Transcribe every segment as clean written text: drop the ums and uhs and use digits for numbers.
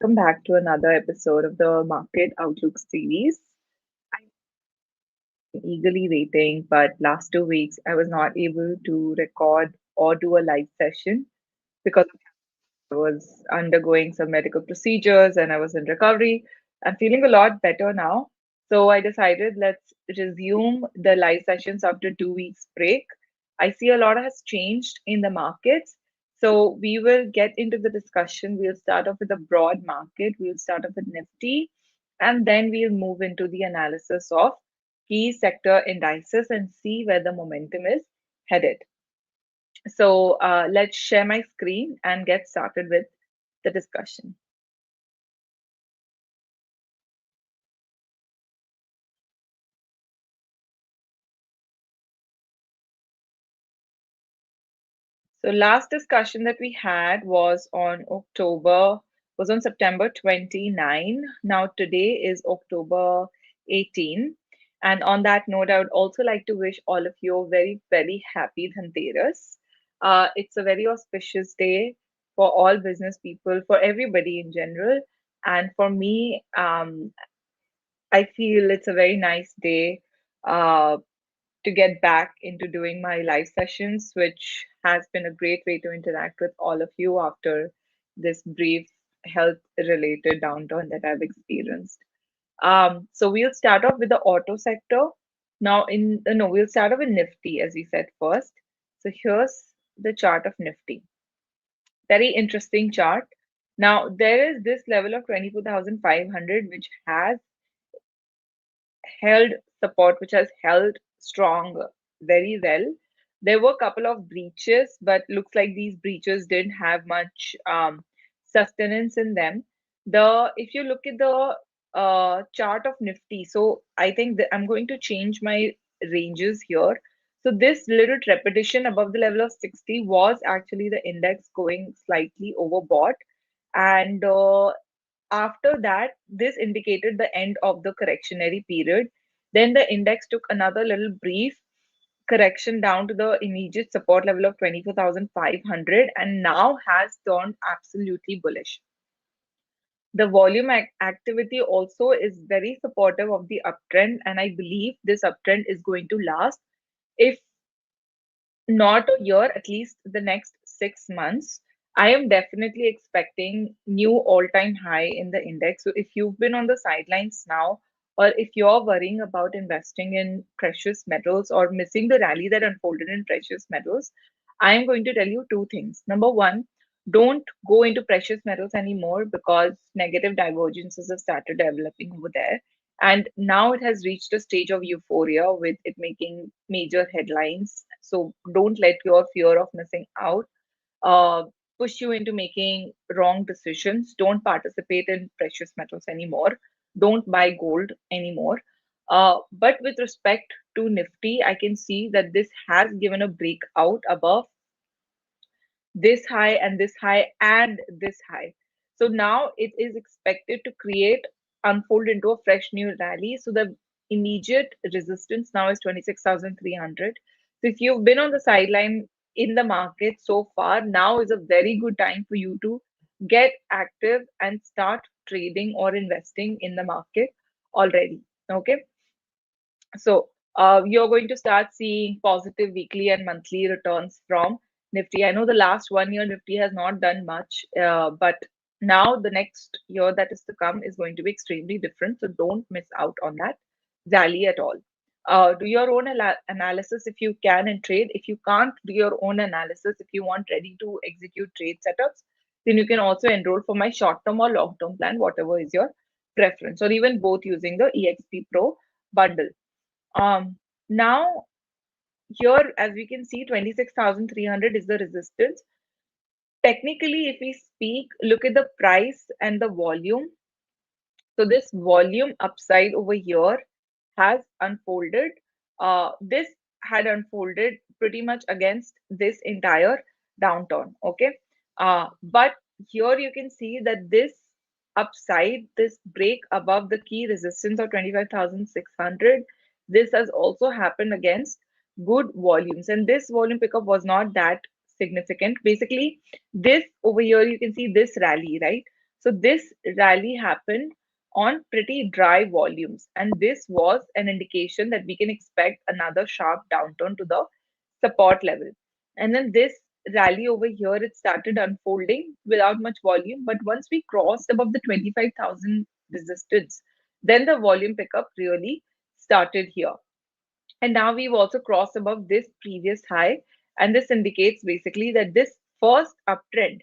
Welcome back to another episode of the Market Outlook series. I'm eagerly waiting, but last 2 weeks I was not able to record or do a live session because I was undergoing some medical procedures and I was in recovery. I'm feeling a lot better now. So I decided let's resume the live sessions after 2 weeks break. I see a lot has changed in the markets. So we will get into the discussion. We'll start off with a broad market. We'll start off with Nifty, and then we'll move into the analysis of key sector indices and see where the momentum is headed. So let's share my screen and get started with the discussion. So last discussion that we had was on September 29. Now today is October 18. And on that note, I would also like to wish all of you a very, very happy Dhanteras. It's a very auspicious day for all business people, for everybody in general. And for me, I feel it's a very nice day. Uh, to get back into doing my live sessions, which has been a great way to interact with all of you after this brief health related downturn that I've experienced. So we'll start off with the auto sector. Now, no, we'll start off with Nifty as we said first. So here's the chart of Nifty. Very interesting chart. Now, there is this level of 24,500, which has held support, which has held strong very well. There were a couple of breaches, but looks like these breaches didn't have much sustenance in them. If you look at the chart of Nifty, so I think that I'm going to change my ranges here. So this little trepidation above the level of 60 was actually the index going slightly overbought, and after that, this indicated the end of the correctionary period. Then the index took another little brief correction down to the immediate support level of 24,500 and now has turned absolutely bullish. The volume activity also is very supportive of the uptrend, and I believe this uptrend is going to last. If not a year, at least the next 6 months. I am definitely expecting new all-time high in the index. So if you've been on the sidelines now, or if you're worrying about investing in precious metals or missing the rally that unfolded in precious metals, I am going to tell you two things. Number one, don't go into precious metals anymore because negative divergences have started developing over there. And now it has reached a stage of euphoria with it making major headlines. So don't let your fear of missing out uh, push you into making wrong decisions. Don't participate in precious metals anymore. Don't buy gold anymore. But with respect to Nifty, I can see that this has given a breakout above this high and this high and this high. So now it is expected to unfold into a fresh new rally. So the immediate resistance now is 26,300. So if you've been on the sideline in the market so far, now is a very good time for you to get active and start trading or investing in the market already. Okay. So you're going to start seeing positive weekly and monthly returns from Nifty. I know the last 1 year Nifty has not done much, but now the next year that is to come is going to be extremely different. So don't miss out on that rally at all. Do your own analysis if you can and trade. If you can't do your own analysis, if you want ready to execute trade setups, then you can also enroll for my short term or long term plan, whatever is your preference, or even both using the EXP Pro bundle. Now here, as we can see, 26,300 is the resistance. Technically, if we speak, look at the price and the volume. So this volume upside over here has unfolded. This had unfolded pretty much against this entire downturn. Okay. But here you can see that this upside, this break above the key resistance of 25,600, this has also happened against good volumes. And this volume pickup was not that significant. Basically, this over here, you can see this rally, right? So this rally happened on pretty dry volumes, and this was an indication that we can expect another sharp downturn to the support level. And then this rally over here, it started unfolding without much volume, but once we crossed above the 25,000 resistance, then the volume pickup really started here. And now we've also crossed above this previous high. And this indicates basically that this first uptrend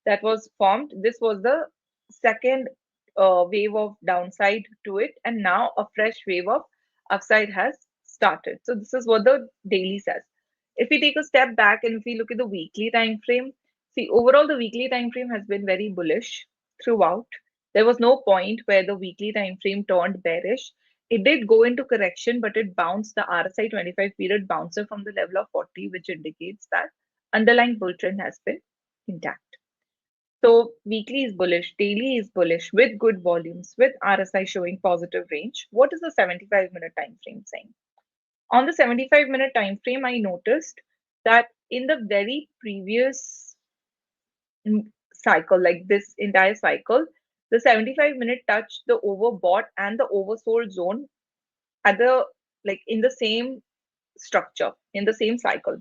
that was formed, this was the second wave of downside to it. And now a fresh wave of upside has started. So this is what the daily says. If we take a step back and if we look at the weekly time frame, see overall the weekly time frame has been very bullish throughout. There was no point where the weekly time frame turned bearish. It did go into correction, but it bounced the RSI 25 period bouncer from the level of 40, which indicates that underlying bull trend has been intact. So weekly is bullish, daily is bullish with good volumes, with RSI showing positive range. What is the 75-minute time frame saying? On the 75-minute time frame, I noticed that in the very previous cycle, like this entire cycle, the 75-minute touched the overbought and the oversold zone at the like in the same structure, in the same cycle.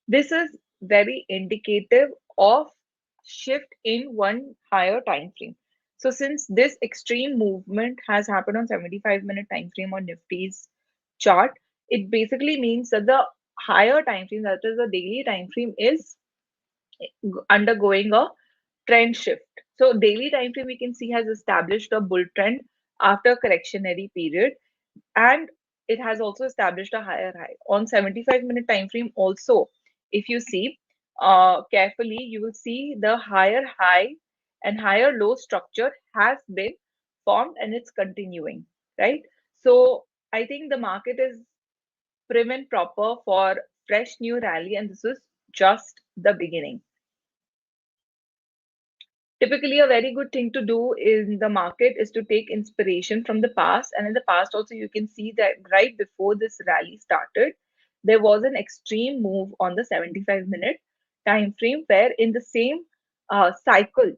This is very indicative of shift in one higher time frame. So since this extreme movement has happened on 75-minute time frame on Nifty's chart, it basically means that the higher time frame, that is the daily time frame, is undergoing a trend shift. So daily time frame we can see has established a bull trend after correctionary period, and it has also established a higher high on 75-minute time frame also. If you see carefully, you will see the higher high and higher low structure has been formed and it's continuing, right? So I think the market is prim and proper for fresh new rally, and this is just the beginning. Typically, a very good thing to do in the market is to take inspiration from the past. And in the past, also, you can see that right before this rally started, there was an extreme move on the 75-minute time frame where in the same cycle,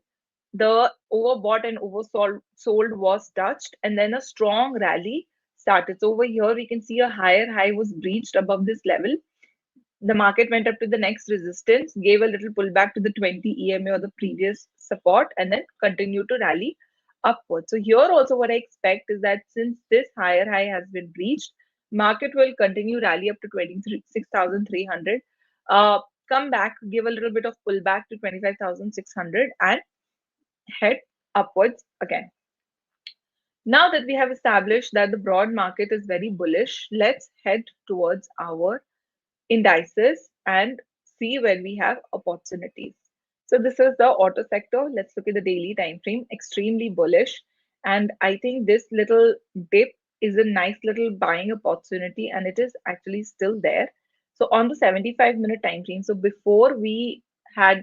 the overbought and oversold sold was touched, and then a strong rally started. So over here, we can see a higher high was breached above this level. The market went up to the next resistance, gave a little pullback to the 20 EMA or the previous support, and then continued to rally upwards. So here also what I expect is that since this higher high has been breached, market will continue rally up to 26,300, come back, give a little bit of pullback to 25,600 and head upwards again. Now that we have established that the broad market is very bullish, let's head towards our indices and see where we have opportunities. So this is the auto sector. Let's look at the daily time frame, extremely bullish. And I think this little dip is a nice little buying opportunity, and it is actually still there. So on the 75-minute time frame, so before I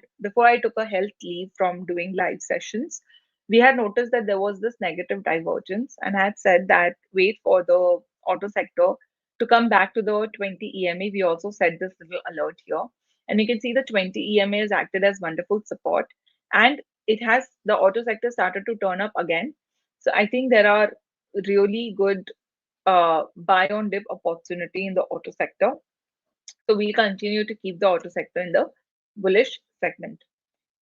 took a health leave from doing live sessions, we had noticed that there was this negative divergence, and I had said that wait for the auto sector to come back to the 20 EMA. We also set this little alert here. And you can see the 20 EMA has acted as wonderful support. And the auto sector started to turn up again. So I think there are really good buy on dip opportunity in the auto sector. So we'll continue to keep the auto sector in the bullish segment.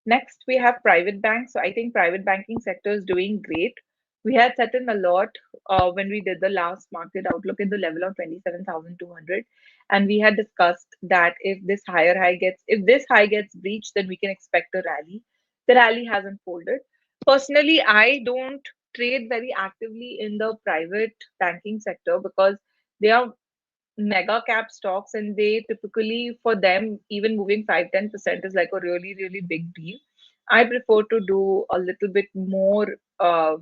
Next, we have private banks. So I think private banking sector is doing great. We had set an alert when we did the last market outlook at the level of 27,200, and we had discussed that if this high gets breached, then we can expect a rally. The rally has unfolded. Personally, I don't trade very actively in the private banking sector because they are mega cap stocks, and they typically, for them, even moving 5-10% is like a really really big deal. I prefer to do a little bit more uh,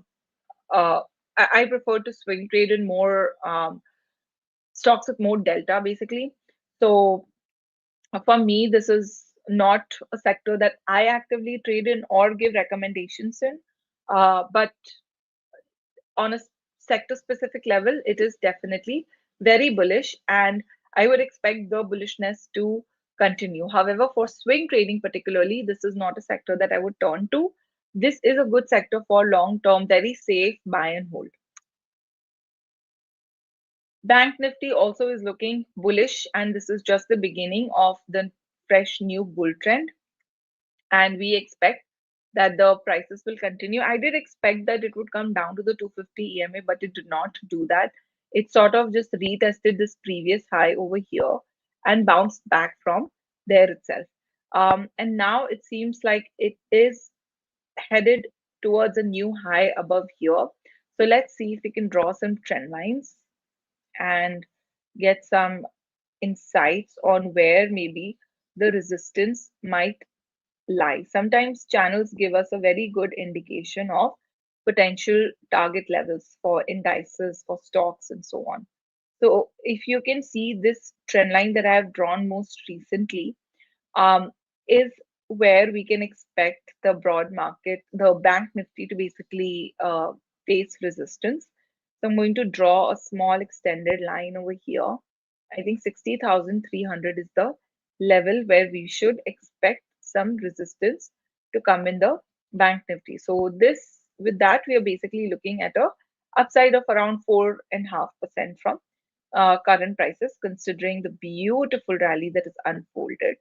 I prefer to swing trade in more stocks with more delta basically. So for me, this is not a sector that I actively trade in or give recommendations in, but on a sector specific level, it is definitely very bullish, and I would expect the bullishness to continue. However, for swing trading particularly, this is not a sector that I would turn to. this is a good sector for long term, very safe buy and hold. Bank Nifty also is looking bullish, and this is just the beginning of the fresh new bull trend. And we expect that the prices will continue. I did expect that it would come down to the 250 EMA, but it did not do that. It sort of just retested this previous high over here and bounced back from there itself. And now it seems like it is headed towards a new high above here. So let's see if we can draw some trend lines and get some insights on where maybe the resistance might lie. Sometimes channels give us a very good indication of potential target levels for indices, for stocks, and so on. So if you can see this trend line that I have drawn most recently, um, is where we can expect the broad market, the bank nifty to basically face resistance. So I'm going to draw a small extended line over here. I think 60,300 is the level where we should expect some resistance to come in the bank nifty. So this, with that, we are basically looking at a upside of around 4.5% from current prices, considering the beautiful rally that is unfolded.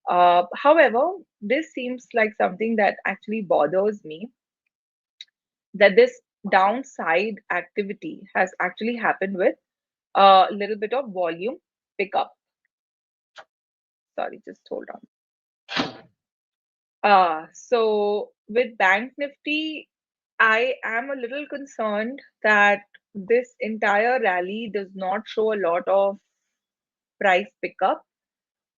However, this seems like something that actually bothers me, that this downside activity has actually happened with a little bit of volume pickup. Sorry, just hold on. So with Bank Nifty, I am a little concerned that this entire rally does not show a lot of price pickup.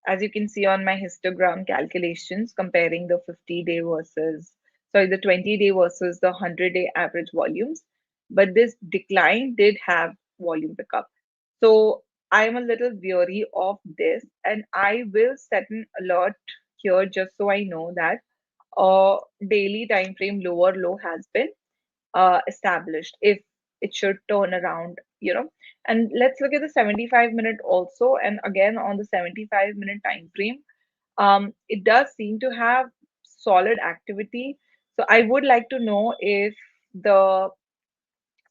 As you can see on my histogram calculations, comparing the 50-day versus, sorry, the 20-day versus the 100-day average volumes. But this decline did have volume pickup. So I'm a little weary of this, and I will set an alert here just so I know that a daily time frame lower low has been established if it should turn around, you know. And let's look at the 75-minute also. And again, on the 75-minute time frame, it does seem to have solid activity. So I would like to know if the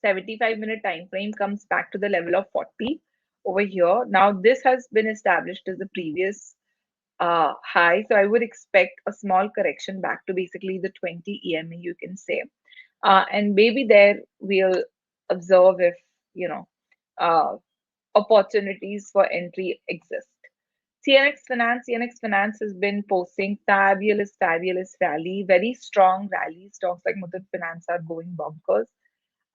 75-minute time frame comes back to the level of 40 over here. Now, this has been established as the previous high. So I would expect a small correction back to basically the 20 EMA, you can say. And maybe there we'll observe if, you know, uh, opportunities for entry exist. CNX Finance has been posting fabulous rally, very strong rally. Stocks like Muthoot Finance are going bonkers.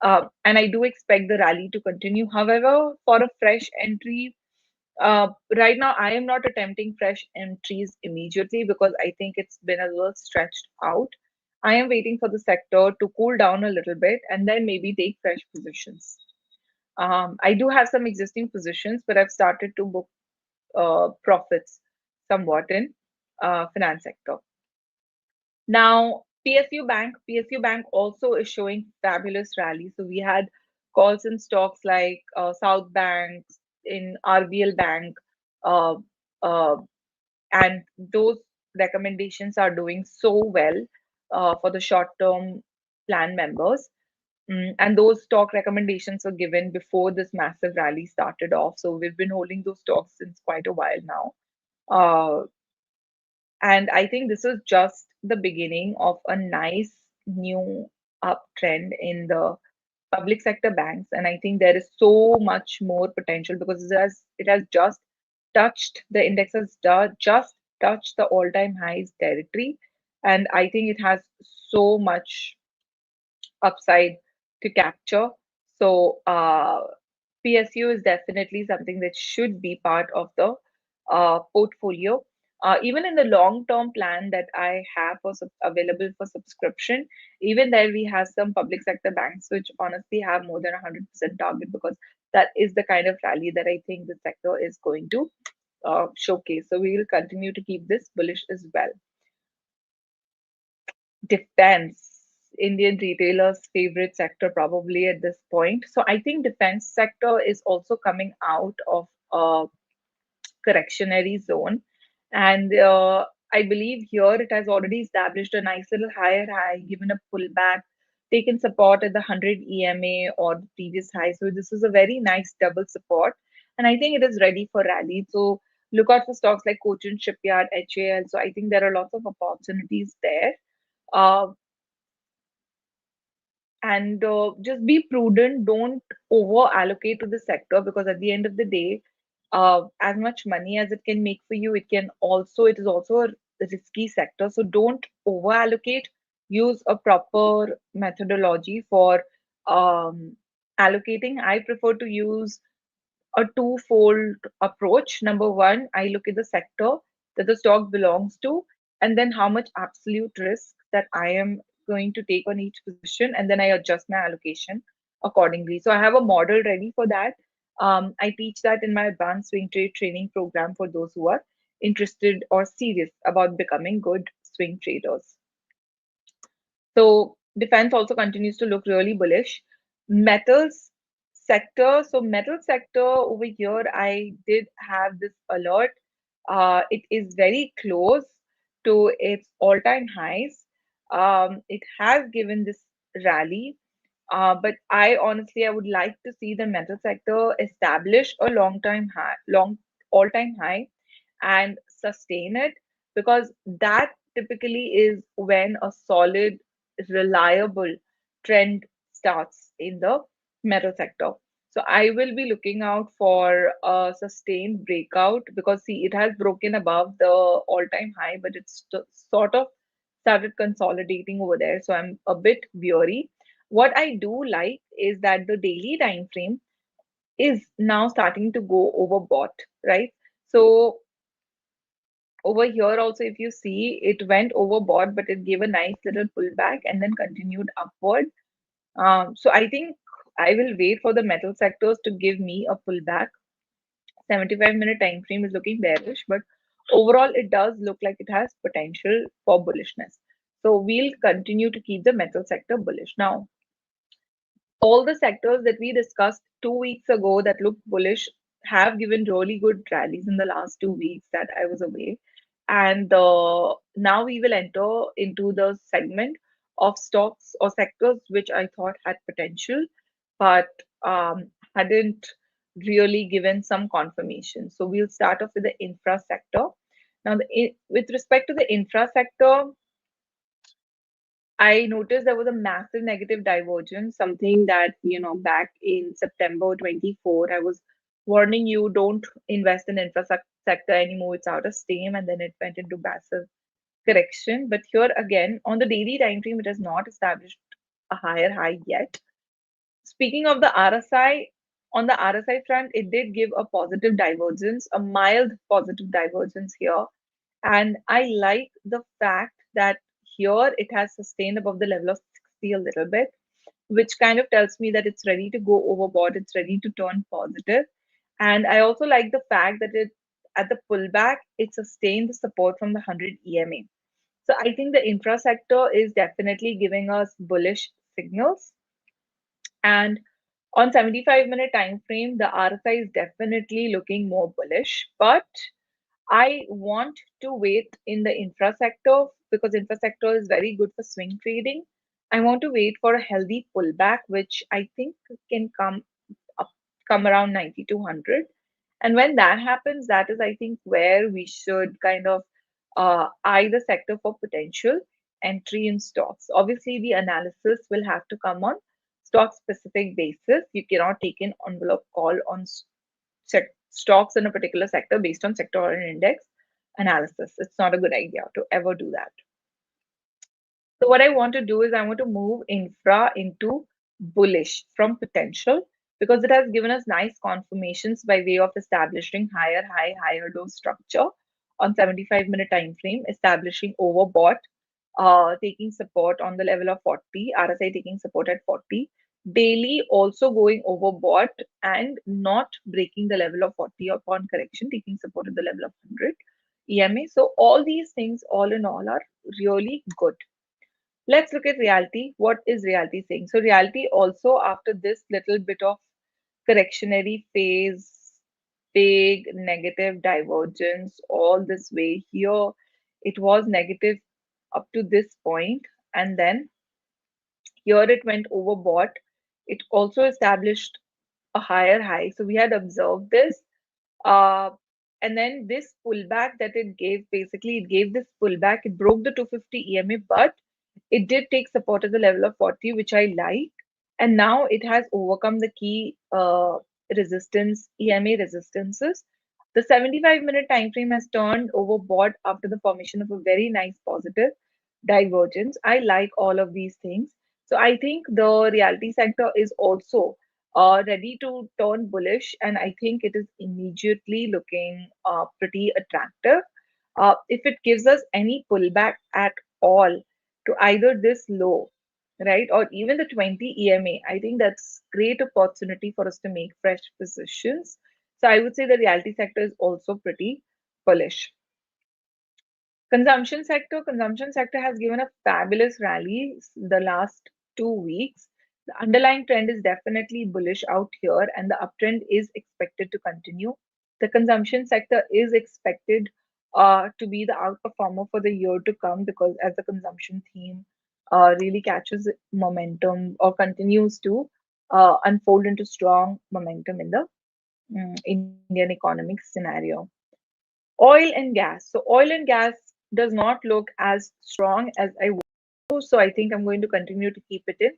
And I do expect the rally to continue. However, for a fresh entry, right now I am not attempting fresh entries immediately because I think it's been a little stretched out. I am waiting for the sector to cool down a little bit and then maybe take fresh positions. I do have some existing positions, but I've started to book profits somewhat in finance sector. Now, PSU Bank also is showing fabulous rally. So we had calls in stocks like South Bank, in RBL Bank, uh, uh, and those recommendations are doing so well for the short-term plan members. And those stock recommendations were given before this massive rally started off. So we've been holding those stocks since quite a while now. Uh, and I think this is just the beginning of a nice new uptrend in the public sector banks. And I think there is so much more potential because it has just touched, the index has just touched the all-time highs territory. And I think it has so much upside to capture. So PSU is definitely something that should be part of the portfolio. Even in the long-term plan that I have for available for subscription, even there we have some public sector banks which honestly have more than 100% target because that is the kind of rally that I think the sector is going to showcase. So we will continue to keep this bullish as well. Defense, Indian retailers' favorite sector probably at this point. So I think defense sector is also coming out of a correctionary zone, and I believe here it has already established a nice little higher high, given a pullback, taken support at the 100 EMA or the previous high. So this is a very nice double support, and I think it is ready for rally. So look out for stocks like Cochin Shipyard, HAL. So I think there are lots of opportunities there. Uh, and just be prudent. Don't over allocate to the sector, because at the end of the day, as much money as it can make for you, it is also a risky sector. So don't over allocate. Use a proper methodology for allocating. I prefer to use a twofold approach. Number one, I look at the sector that the stock belongs to, and then how much absolute risk that I am going to take on each position, and then I adjust my allocation accordingly. So I have a model ready for that. I teach that in my advanced swing trade training program for those who are interested or serious about becoming good swing traders. So defense also continues to look really bullish. Metals sector. So metal sector over here, I did have this alert. It is very close to its all-time highs. It has given this rally, but I would like to see the metal sector establish a long all-time high and sustain it, because that typically is when a solid, reliable trend starts in the metal sector. So I will be looking out for a sustained breakout, because see, it has broken above the all-time high, but it's sort of started consolidating over there. So I'm a bit weary. What I do like is that the daily time frame is now starting to go overbought, right? So over here also, if you see, it went overbought, but it gave a nice little pullback and then continued upward. So I think I will wait for the metal sectors to give me a pullback. 75-minute time frame is looking bearish, but overall it does look like it has potential for bullishness. So we'll continue to keep the metal sector bullish. Now, all the sectors that we discussed 2 weeks ago that looked bullish have given really good rallies in the last 2 weeks that I was away. And now we will enter into the segment of stocks or sectors which I thought had potential, but hadn't really given some confirmation. So we'll start off with the infra sector. Now, with respect to the infra sector, I noticed there was a massive negative divergence, something that, back in September 24, I was warning you, don't invest in sector anymore. It's out of steam. And then it went into massive correction. But here again, on the daily time frame, it has not established a higher high yet. Speaking of the RSI, on the RSI front, it did give a positive divergence, a mild positive divergence here. And I like the fact that here it has sustained above the level of 60 a little bit, which kind of tells me that it's ready to go overboard, it's ready to turn positive. And I also like the fact that it at the pullback, it sustained the support from the 100 EMA. So I think the infra sector is definitely giving us bullish signals. And on 75-minute time frame, the RSI is definitely looking more bullish, but I want to wait in the infra sector, because infra sector is very good for swing trading. I want to wait for a healthy pullback, which I think can up, come around 90 to 100. And when that happens, that is, I think, where we should kind of eye the sector for potential entry in stocks. Obviously, the analysis will have to come on stock specific basis. You cannot take an envelope call on stocks in a particular sector based on sector or an index analysis. It's not a good idea to ever do that. So what I want to do is I want to move infra into bullish from potential, because it has given us nice confirmations by way of establishing higher high, higher low structure on 75-minute time frame, establishing overbought, taking support on the level of 40, RSI taking support at 40, daily also going overbought and not breaking the level of 40 upon correction, taking support at the level of 100 EMA. So all these things, all in all, are really good. Let's look at reality. What is reality saying? So reality also, after this little bit of correctionary phase, big negative divergence all this way here, It was negative up to this point, and then here it went overbought. It also established a higher high. So we had observed this. Uh, and then this pullback that it gave, basically, it gave this pullback. It broke the 250 EMA, but it did take support at the level of 40, which I like. And now it has overcome the key resistance, EMA resistances. The 75-minute time frame has turned overbought after the formation of a very nice positive divergence. I like all of these things. So I think the realty sector is also ready to turn bullish, and I think it is immediately looking pretty attractive. If it gives us any pullback at all to either this low, right, or even the 20 EMA, I think that's great opportunity for us to make fresh positions. So I would say the realty sector is also pretty bullish. Consumption sector has given a fabulous rally the last 2 weeks. The underlying trend is definitely bullish out here, and the uptrend is expected to continue. The consumption sector is expected to be the outperformer for the year to come, because as the consumption theme really catches momentum or continues to unfold into strong momentum in the Indian economic scenario. Oil and gas. So oil and gas does not look as strong as I want to. So I think I'm going to continue to keep it in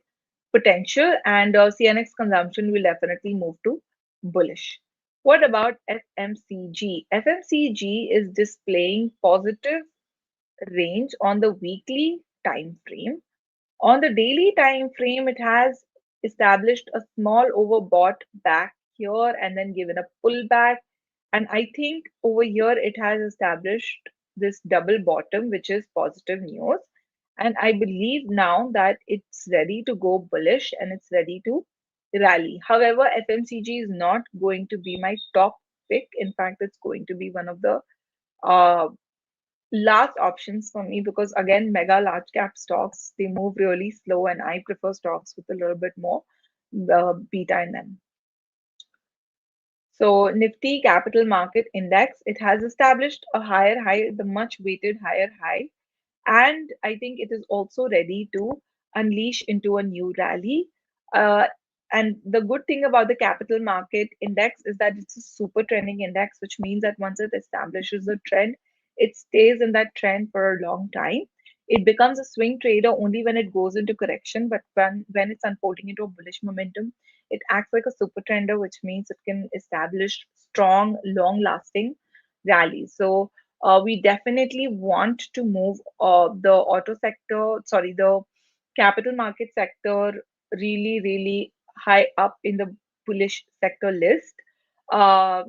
potential, and CNX consumption will definitely move to bullish. What about FMCG? FMCG is displaying positive range on the weekly time frame. On the daily time frame, it has established a small overbought back here and then given a pullback. And I think over here it has established this double bottom, which is positive news. And I believe now that it's ready to go bullish and it's ready to rally. However, FMCG is not going to be my top pick. In fact, it's going to be one of the uh, last options for me, because again, mega large cap stocks, they move really slow, and I prefer stocks with a little bit more beta in them. So Nifty Capital Market Index, it has established a higher high, the much weighted higher high, and I think it is also ready to unleash into a new rally. Uh, and the good thing about the capital market index is that it's a super trending index, which means that once it establishes a trend, it stays in that trend for a long time. It becomes a swing trader only when it goes into correction, but when it's unfolding into a bullish momentum, it acts like a super trender, which means it can establish strong, long lasting rallies. So we definitely want to move the auto sector, sorry, the capital market sector really, really high up in the bullish sector list. Uh,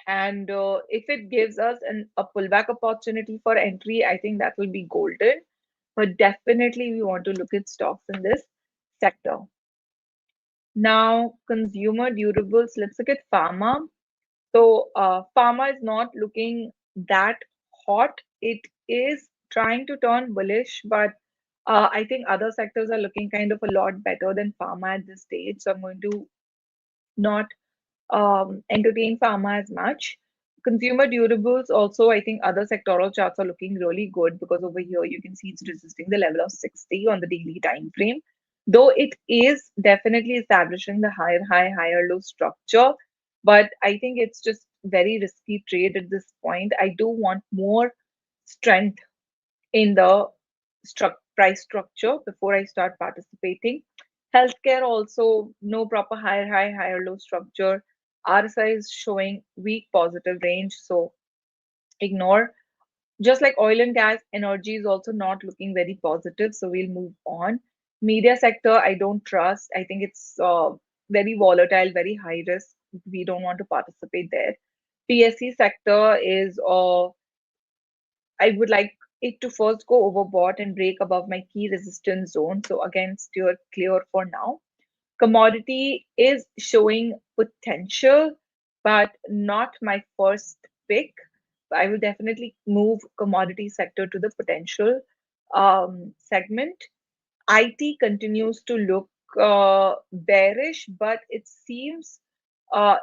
and if it gives us a pullback opportunity for entry, I think that will be golden. But definitely, we want to look at stocks in this sector. Now, consumer durables, let's look at pharma. So, pharma is not looking that hot. It is trying to turn bullish, but I think other sectors are looking kind of a lot better than pharma at this stage. So, I'm going to not entertain pharma as much. Consumer durables also, I think other sectoral charts are looking really good, because over here you can see it's resisting the level of 60 on the daily time frame. Though it is definitely establishing the higher high, higher low structure, but I think it's just very risky trade at this point. I do want more strength in the price structure before I start participating. Healthcare also no proper higher high, higher low structure. RSI is showing weak positive range, so ignore. Just like oil and gas, energy is also not looking very positive, so we'll move on. Media sector, I don't trust. I think it's very volatile, very high risk. We don't want to participate there. PSC sector is I would like it to first go overbought and break above my key resistance zone. So again, steer clear for now. Commodity is showing potential, but not my first pick. I will definitely move commodity sector to the potential segment. IT continues to look bearish, but it seems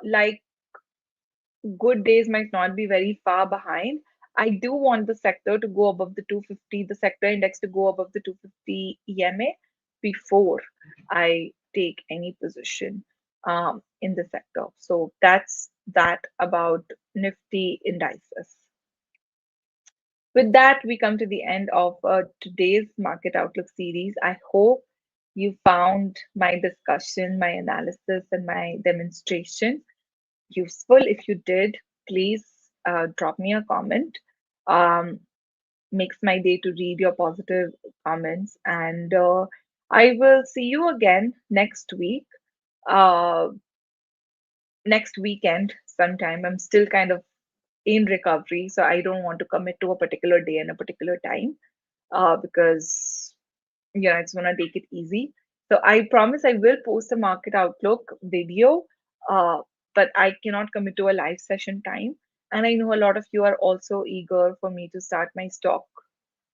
like good days might not be very far behind. I do want the sector to go above the 250, the sector index to go above the 250 EMA before I take any position in the sector. So that's that about Nifty indices. With that, we come to the end of today's Market Outlook series. I hope you found my discussion, my analysis, and my demonstration useful. If you did, please drop me a comment. Um, Makes my day to read your positive comments. And I will see you again next week, uh, next weekend sometime. I'm still kind of in recovery, so I don't want to commit to a particular day and a particular time because I just want to take it easy. So I promise I will post a market outlook video, uh, but I cannot commit to a live session time. And I know a lot of you are also eager for me to start my stock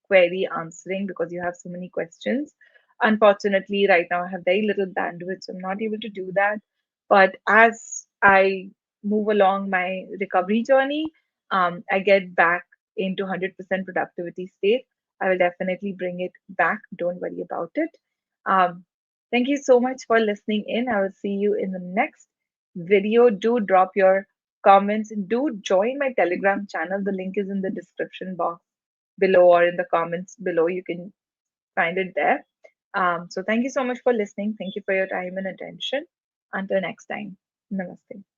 query answering because you have so many questions. Unfortunately, right now I have very little bandwidth, so I'm not able to do that. But as I move along my recovery journey, I get back into 100% productivity state. I will definitely bring it back. Don't worry about it. Um, Thank you so much for listening in. I will see you in the next video. Do drop your comments and do join my Telegram channel. The link is in the description box below or in the comments below. You can find it there. So thank you so much for listening. Thank you for your time and attention. Until next time. Namaste.